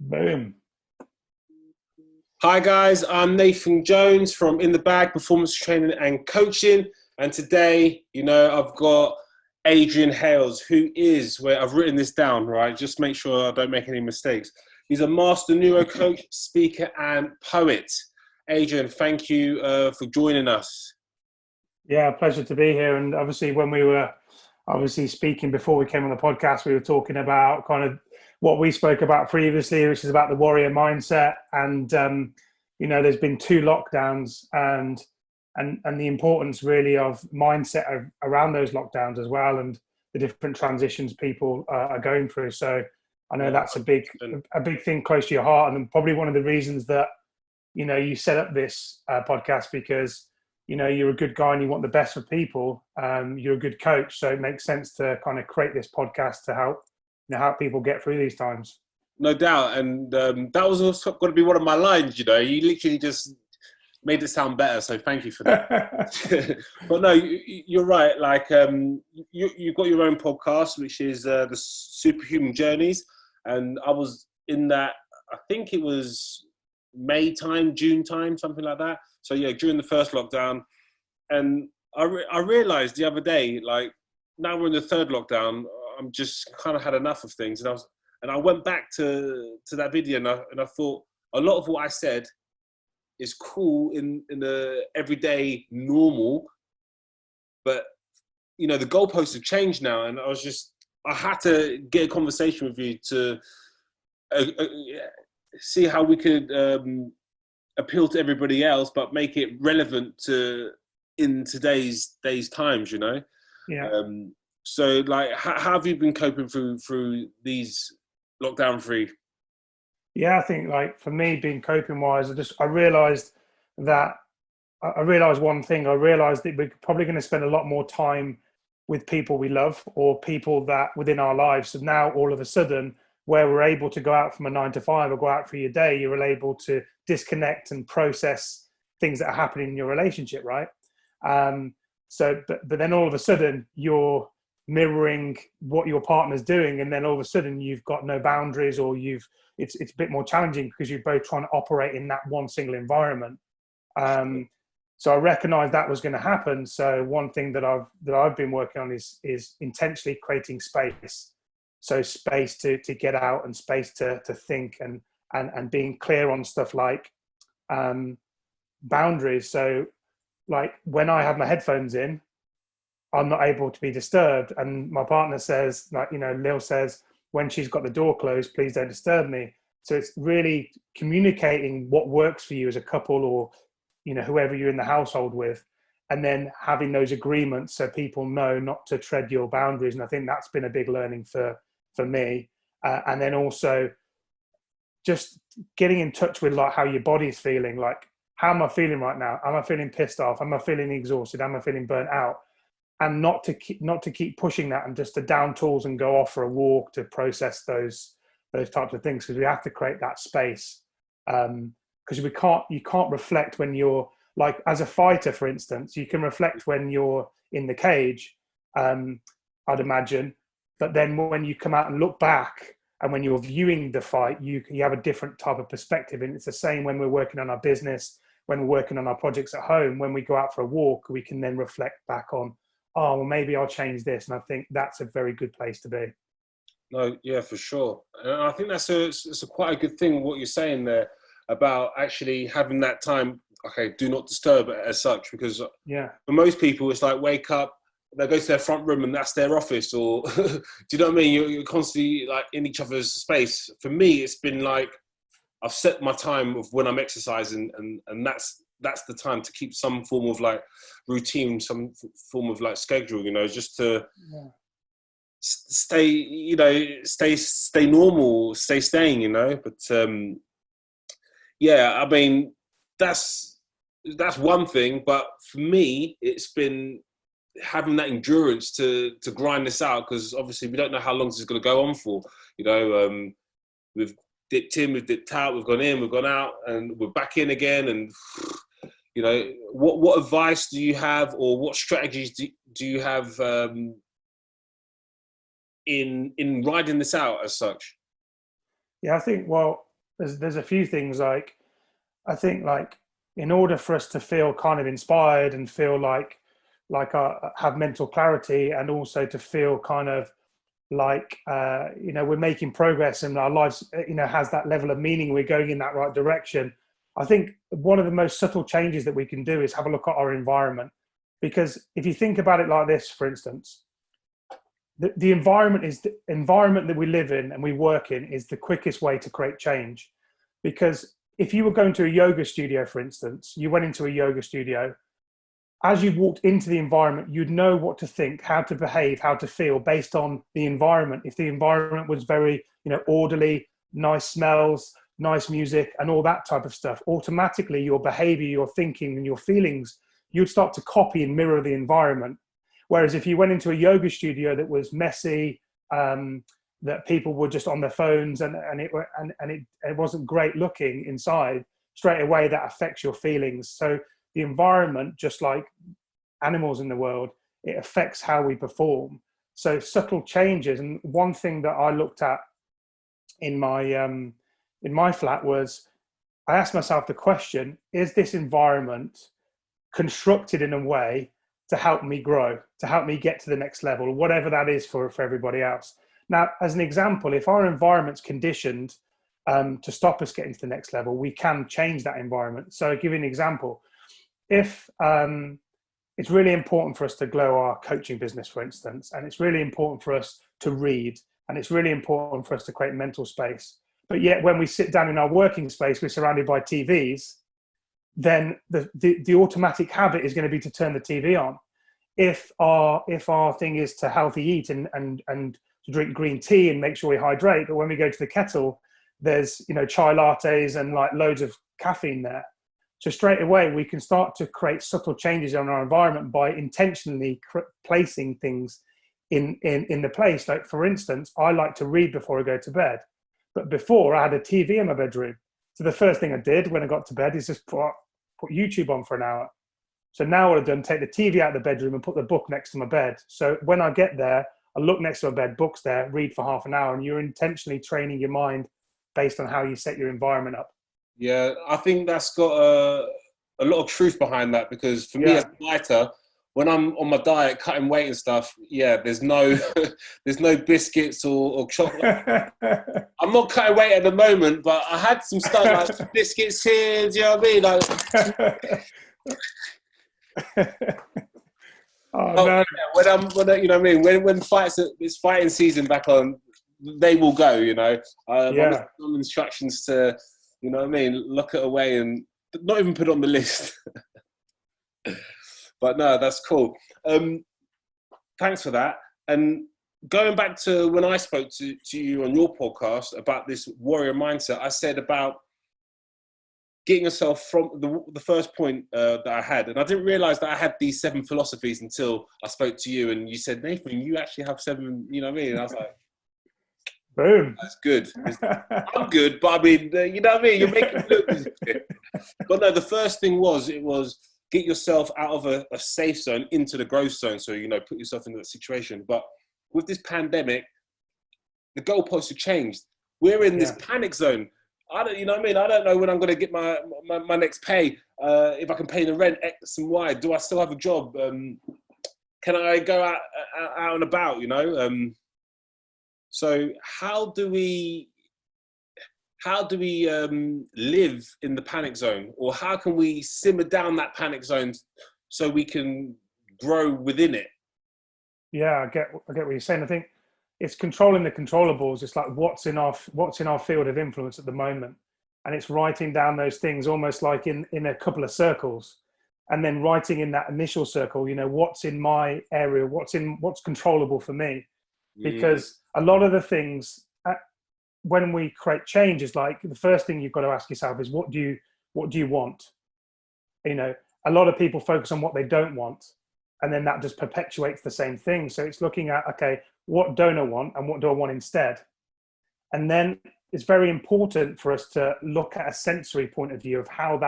Boom. Hi guys, I'm Nathan Jones from In the Bag Performance Training and Coaching, and today, I've got Adrian Hales, who is where I've written this down, right? Just make sure I don't make any mistakes. He's a master neuro coach, speaker, and poet. Adrian, thank you for joining us. Yeah, pleasure to be here. And obviously, when we were speaking before we came on the podcast, we were talking about kind of what we spoke about previously, which is about the warrior mindset. And there's been two lockdowns, and the importance really of mindset around those lockdowns as well, and the different transitions people are going through. So I know Yeah, that's a big thing close to your heart, and probably one of the reasons that you set up this podcast, because you're a good guy and you want the best for people. You're a good coach, so it makes sense to kind of create this podcast to help people get through these times. no doubt. And that was also going to be one of my lines. You literally just made it sound better, so thank you for that. But no, you're right. Like you've got your own podcast, which is the Superhuman Journeys, and I was in that. I think it was May time, June time, something like that. So yeah, during the first lockdown, and I realized the other day, like now we're in the third lockdown, I'm just kind of had enough of things, and I went back to that video, and I thought a lot of what I said is cool in the everyday normal, but the goalposts have changed now, and I had to get a conversation with you to see how we could appeal to everybody else, but make it relevant to in today's times. Yeah. So like, how have you been coping through these lockdown free? Yeah, I think like for me, being coping wise, I realized that I realized one thing. I realized that we're probably going to spend a lot more time with people we love, or people that within our lives. So now all of a sudden, where we're able to go out from a 9 to 5 or go out for your day, you're able to disconnect and process things that are happening in your relationship, right? But then all of a sudden you're mirroring what your partner's doing, and then all of a sudden you've got no boundaries, or it's a bit more challenging because you're both trying to operate in that one single environment. So I recognized that was going to happen. So one thing that I've been working on is intentionally creating space. So space to get out, and space to think, and being clear on stuff like boundaries. So like when I have my headphones in, I'm not able to be disturbed. And my partner says, like, Lil says, when she's got the door closed, please don't disturb me. So it's really communicating what works for you as a couple, or, whoever you're in the household with, and then having those agreements so people know not to tread your boundaries. And I think that's been a big learning for me. And then also just getting in touch with like how your body's feeling. Like, how am I feeling right now? Am I feeling pissed off? Am I feeling exhausted? Am I feeling burnt out? And not to keep pushing that, and just to down tools and go off for a walk to process those types of things, because we have to create that space. Because you can't reflect when you're like, as a fighter, for instance, you can reflect when you're in the cage, I'd imagine, but then when you come out and look back, and when you're viewing the fight, you have a different type of perspective. And it's the same when we're working on our business, when we're working on our projects at home. When we go out for a walk, we can then reflect back on, oh, well, maybe I'll change this. And I think that's a very good place to be. No, yeah, for sure. And I think it's a quite a good thing what you're saying there about actually having that time. Okay, do not disturb as such, because Yeah. for most people it's like wake up, they go to their front room and that's their office, or do you know what I mean? You're constantly like in each other's space. For me, it's been like I've set my time of when I'm exercising, and that's the time to keep some form of like routine, some form of like schedule, just to stay, stay normal, staying, but yeah, I mean, that's one thing, but for me, it's been having that endurance to grind this out, because obviously we don't know how long this is going to go on for. We've dipped in, we've dipped out, we've gone in, we've gone out, and we're back in again. And what advice do you have, or what strategies do you have in riding this out as such? Yeah, I think, well, there's a few things. Like, I think, like, in order for us to feel kind of inspired and feel like have mental clarity, and also to feel kind of like, we're making progress and our lives, has that level of meaning, we're going in that right direction. I think one of the most subtle changes that we can do is have a look at our environment. Because if you think about it like this, for instance, the environment that we live in and we work in is the quickest way to create change. Because if you were going to a yoga studio, for instance, you went into a yoga studio, as you walked into the environment, you'd know what to think, how to behave, how to feel based on the environment. If the environment was very, orderly, nice smells, nice music, and all that type of stuff, automatically your behavior, your thinking, and your feelings, you'd start to copy and mirror the environment. Whereas if you went into a yoga studio that was messy, that people were just on their phones, and it wasn't great looking inside, straight away that affects your feelings. So the environment, just like animals in the world, it affects how we perform. So subtle changes. And one thing that I looked at in my flat was, I asked myself the question, is this environment constructed in a way to help me grow, to help me get to the next level, whatever that is for everybody else? Now, as an example, if our environment's conditioned to stop us getting to the next level, we can change that environment. So I'll give you an example. If it's really important for us to grow our coaching business, for instance, and it's really important for us to read, and it's really important for us to create mental space, but yet when we sit down in our working space, we're surrounded by TVs, then the automatic habit is going to be to turn the TV on. If our thing is to healthy eat and to drink green tea and make sure we hydrate, but when we go to the kettle, there's chai lattes and like loads of caffeine there. So straight away, we can start to create subtle changes in our environment by intentionally placing things in the place. Like, for instance, I like to read before I go to bed. But before, I had a TV in my bedroom. So the first thing I did when I got to bed is just put YouTube on for an hour. So now what I've done, take the TV out of the bedroom and put the book next to my bed. So when I get there, I look next to my bed, book's there, read for half an hour, and you're intentionally training your mind based on how you set your environment up. Yeah, I think that's got a lot of truth behind that, because for me as a fighter, when I'm on my diet, cutting weight and stuff, there's no there's no biscuits or chocolate. I'm not cutting weight at the moment, but I had some stuff like some biscuits here. Do you know what I mean? No. When it's fighting season back on, they will go. I'm on instructions to, look at away and not even put it on the list. But no, that's cool. Thanks for that. And going back to when I spoke to you on your podcast about this warrior mindset, I said about getting yourself from the first point that I had. And I didn't realize that I had these 7 philosophies until I spoke to you and you said, Nathan, you actually have 7, you know what I mean? And I was like, boom. That's good. I'm good, but I mean, you know what I mean? You're making me look good. But no, the first thing was get yourself out of a safe zone into the growth zone. So, put yourself into that situation. But with this pandemic, the goalposts have changed. We're in this panic zone. I don't know when I'm going to get my next pay. If I can pay the rent X and Y, do I still have a job? Can I go out and about, So how do we live in the panic zone, or how can we simmer down that panic zone so we can grow within it? Yeah, I get what you're saying. I think it's controlling the controllables. It's like what's in our field of influence at the moment, and it's writing down those things almost like in a couple of circles, and then writing in that initial circle, what's in my area, what's controllable for me, because a lot of the things when we create change is like the first thing you've got to ask yourself is what do you want? A lot of people focus on what they don't want, and then that just perpetuates the same thing. So it's looking at, okay, what don't I want and what do I want instead? And then it's very important for us to look at a sensory point of view of how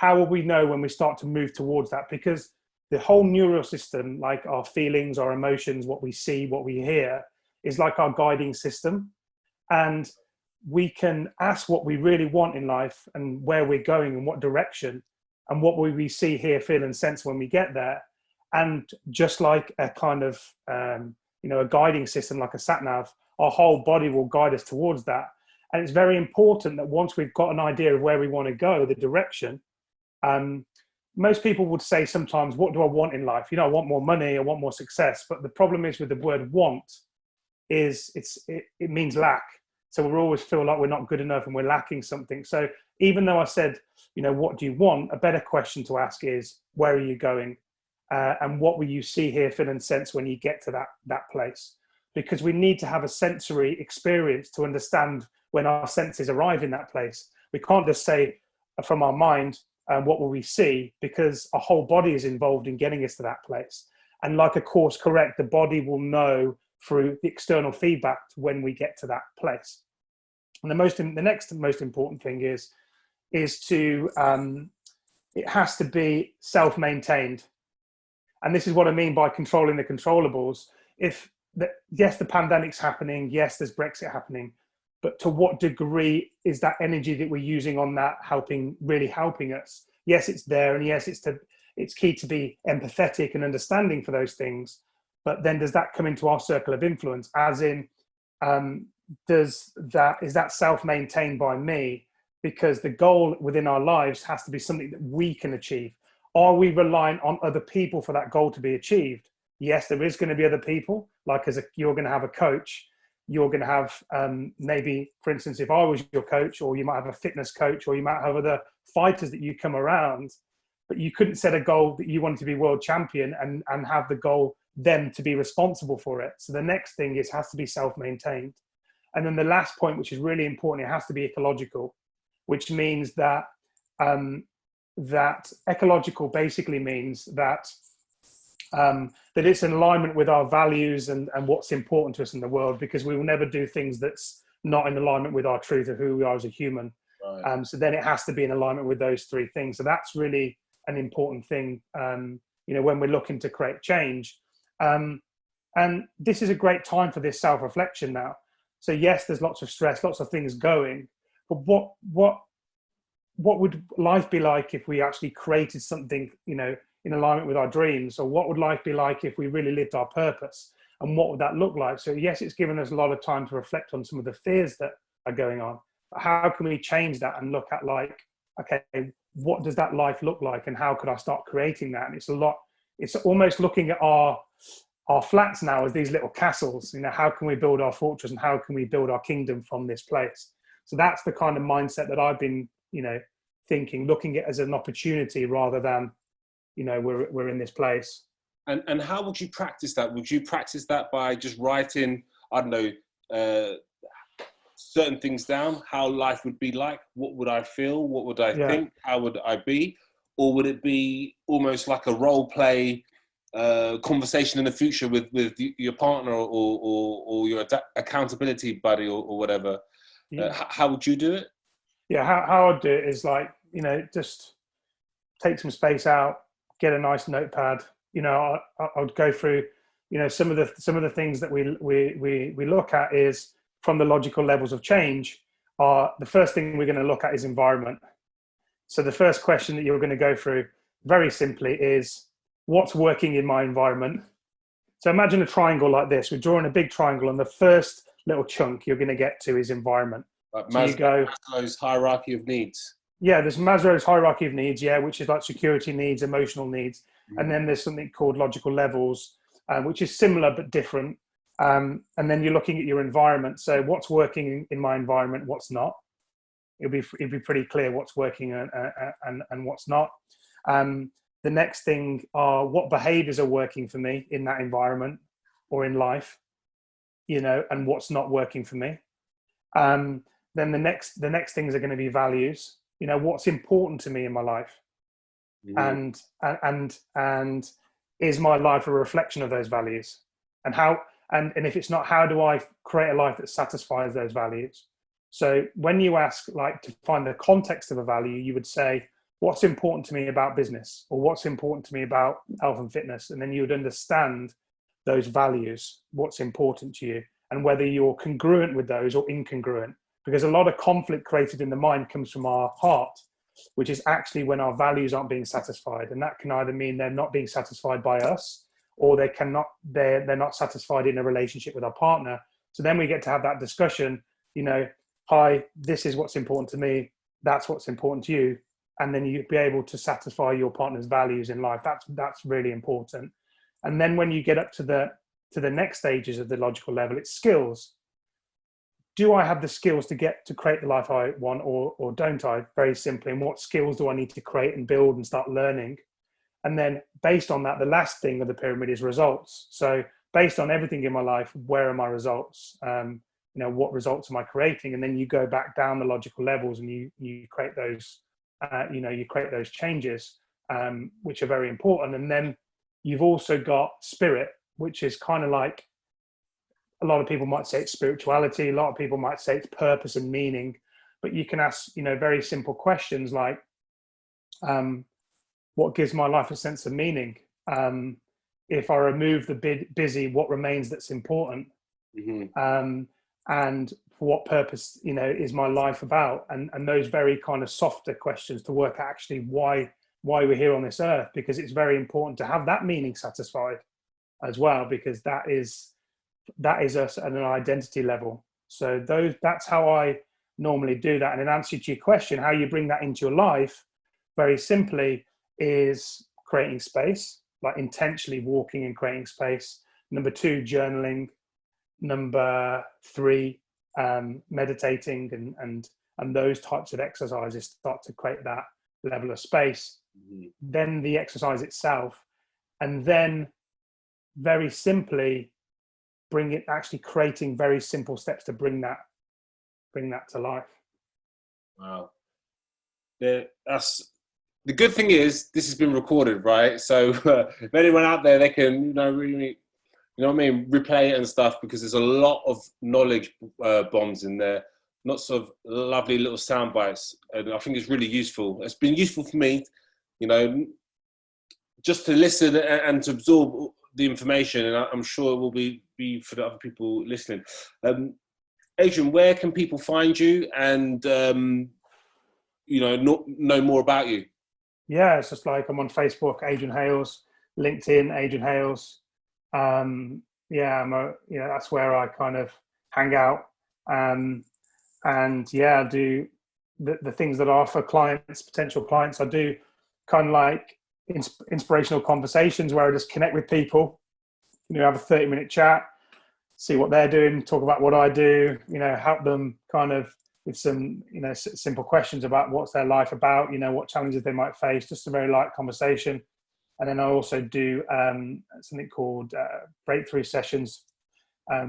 will we know when we start to move towards that? Because the whole neural system, like our feelings, our emotions, what we see, what we hear, is like our guiding system. And we can ask what we really want in life and where we're going and what direction and what will we see, hear, feel, and sense when we get there. And just like a kind of, a guiding system, like a sat nav, our whole body will guide us towards that. And it's very important that once we've got an idea of where we want to go, the direction, most people would say sometimes, what do I want in life? I want more money, I want more success. But the problem is with the word want is it means lack. So we always feel like we're not good enough and we're lacking something. So even though I said, what do you want? A better question to ask is, where are you going? And what will you see, hear, feel, and sense when you get to that place? Because we need to have a sensory experience to understand when our senses arrive in that place. We can't just say from our mind, what will we see? Because our whole body is involved in getting us to that place. And like a course correct, the body will know through the external feedback when we get to that place. And the next most important thing is to, it has to be self-maintained. And this is what I mean by controlling the controllables. Yes, the pandemic's happening. Yes, there's Brexit happening. But to what degree is that energy that we're using on that really helping us? Yes, it's there. And yes, it's key to be empathetic and understanding for those things. But then does that come into our circle of influence? As in, is that self-maintained by me? Because the goal within our lives has to be something that we can achieve. Are we relying on other people for that goal to be achieved? Yes, there is going to be other people. Like you're going to have a coach. You're going to have maybe, for instance, if I was your coach, or you might have a fitness coach, or you might have other fighters that you come around, but you couldn't set a goal that you wanted to be world champion and have the goal them to be responsible for it. So the next thing has to be self-maintained. And then the last point, which is really important, it has to be ecological, which means that that ecological basically means that that it's in alignment with our values and what's important to us in the world, because we will never do things that's not in alignment with our truth of who we are as a human. Right. So then it has to be in alignment with those three things. So that's really an important thing, when we're looking to create change. And this is a great time for this self-reflection now. So yes, there's lots of stress, lots of things going, but what would life be like if we actually created something, in alignment with our dreams? Or what would life be like if we really lived our purpose? And what would that look like? So yes, it's given us a lot of time to reflect on some of the fears that are going on. But how can we change that and look at okay, what does that life look like? And how could I start creating that? And it's almost looking at our flats now as these little castles. How can we build our fortress and how can we build our kingdom from this place? So that's the kind of mindset that I've been, thinking, looking at it as an opportunity rather than, we're in this place. And how would you practice that? Would you practice that by just writing, I don't know, certain things down, how life would be like? What would I feel? What would I think? How would I be? Or would it be almost like a role play conversation in the future with your partner or your accountability buddy or whatever? How would you do it? Yeah, how I'd do it is just take some space out, get a nice notepad. I'd go through, some of the things that we look at is from the logical levels of change. The first thing we're going to look at is environment. So the first question that you're going to go through very simply is, what's working in my environment? So imagine a triangle like this. We're drawing a big triangle, and the first little chunk you're going to get to is environment. Like Maslow's hierarchy of needs. Yeah, there's Maslow's hierarchy of needs, which is like security needs, emotional needs. And then there's something called logical levels, which is similar but different. And then you're looking at your environment. So what's working in my environment, what's not? It'll be pretty clear what's working and what's not. The next thing are what behaviors are working for me in that environment or in life, and what's not working for me. Then the next things are going to be values. What's important to me in my life, and is my life a reflection of those values? And how? And if it's not, how do I create a life that satisfies those values? So when you ask, to find the context of a value, you would say, what's important to me about business, or what's important to me about health and fitness? And then you would understand those values, what's important to you, and whether you're congruent with those or incongruent. because a lot of conflict created in the mind comes from our heart, which is actually when our values aren't being satisfied. And that can either mean they're not being satisfied by us, or they're not satisfied in a relationship with our partner. So then we get to have that discussion, hi, this is what's important to me, that's what's important to you. And then you'd be able to satisfy your partner's values in life. That's really important. And then when you get up to the next stages of the logical level, it's skills. Do I have the skills to create the life I want, or don't I? Very simply. And what skills do I need to create and build and start learning? And then based on that, the last thing of the pyramid is results. So based on everything in my life, where are my results? What results am I creating? And then you go back down the logical levels and you create those, you create those changes, which are very important. And then you've also got spirit, which is kind of like, a lot of people might say it's spirituality. A lot of people might say it's purpose and meaning, but you can ask, very simple questions like, what gives my life a sense of meaning? If I remove the busy, what remains that's important? Mm-hmm. And for what purpose, is my life about? And those very kind of softer questions to work out actually why we're here on this earth, because it's very important to have that meaning satisfied as well, because that is us at an identity level. So that's how I normally do that. And in answer to your question, how you bring that into your life, very simply, is creating space, like intentionally walking and creating space. Number 2, journaling. Number 3, meditating and those types of exercises start to create that level of space. Mm-hmm. Then the exercise itself, and then very simply creating very simple steps to bring that to life. Wow. That's the good thing is this has been recorded, right? So if anyone out there, they can, really, replay it and stuff, because there's a lot of knowledge bombs in there, lots of lovely little sound bites, and I think it's really useful. It's been useful for me, just to listen and to absorb the information, and I'm sure it will be for the other people listening. Adrian, where can people find you and know more about you? Yeah, it's just like I'm on Facebook, Adrian Hales, LinkedIn, Adrian Hales. That's where I kind of hang out. And do the things that I offer clients, potential clients. I do kind of like inspirational conversations where I just connect with people, have a 30-minute chat, see what they're doing, talk about what I do, help them kind of with some, simple questions about what's their life about, what challenges they might face, just a very light conversation. And then I also do something called breakthrough sessions,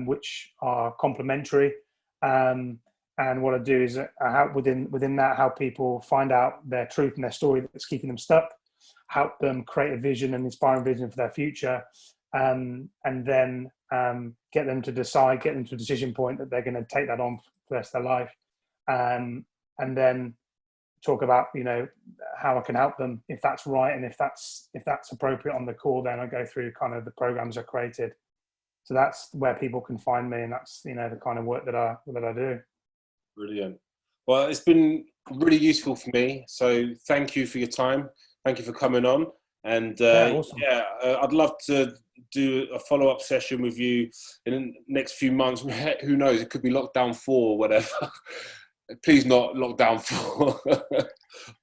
which are complimentary. And what I do is I help within that, help people find out their truth and their story that's keeping them stuck, help them create a vision, an inspiring vision for their future, and then get them to decide, get them to a decision point that they're going to take that on for the rest of their life. And then talk about, how I can help them if that's right. And if that's appropriate on the call, then I go through kind of the programs I created. So that's where people can find me. And that's, the kind of work that I do. Brilliant. Well, it's been really useful for me. So thank you for your time. Thank you for coming on. And awesome. I'd love to do a follow-up session with you in the next few months. Who knows? It could be lockdown 4 or whatever. Please not lockdown 4.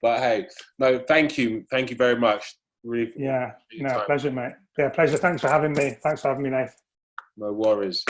But hey, no, thank you very much. Really. Yeah, pleasure, mate. Yeah, pleasure. Thanks for having me. Nath. No worries.